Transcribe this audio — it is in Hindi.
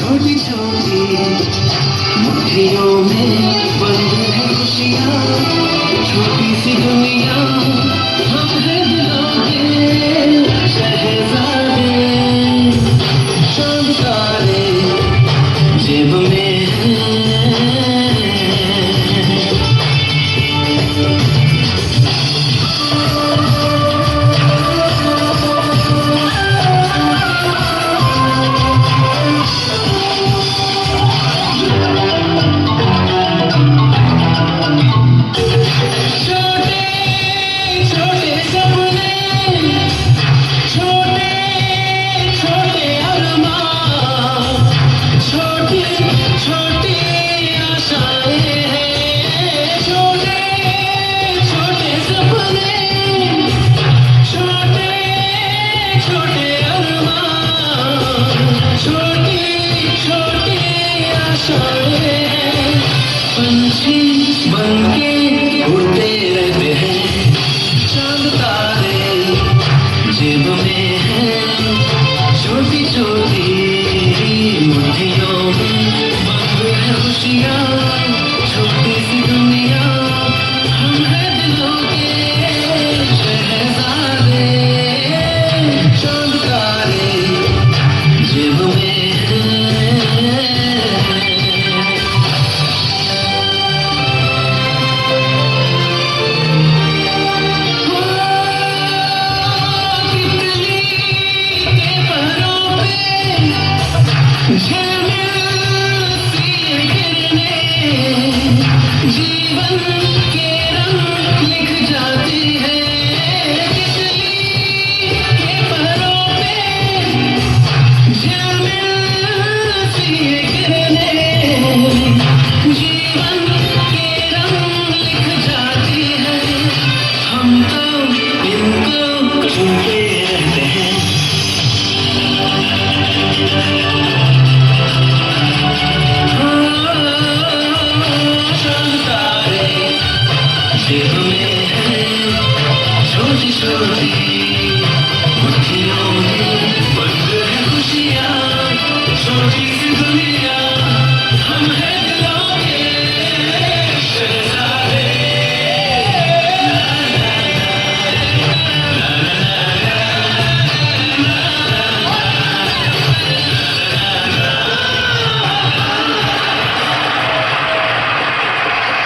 छोटी छोटी मुट्ठियों में बंद है खुशियाँ, छोटी सी दुनिया हम है दिलों के शहजादे। चांद तारे जेब में है, पंछी बनके उड़ते रहते हैं, चांद तारे जेब में है, छोटी छोटी मुट्ठियों में बंद है खुशियाँ, छोटी सी दुनिया हम है दिलों के शहजादे। चांद तारे जेब में जीवन के रंग लिख जाती है, तितली के परों पे झिलमिल सी किरणें, जीवन के रंग लिख जाती है। हम तो इनको छूते रहते हैं। जेब में है छोटी छोटी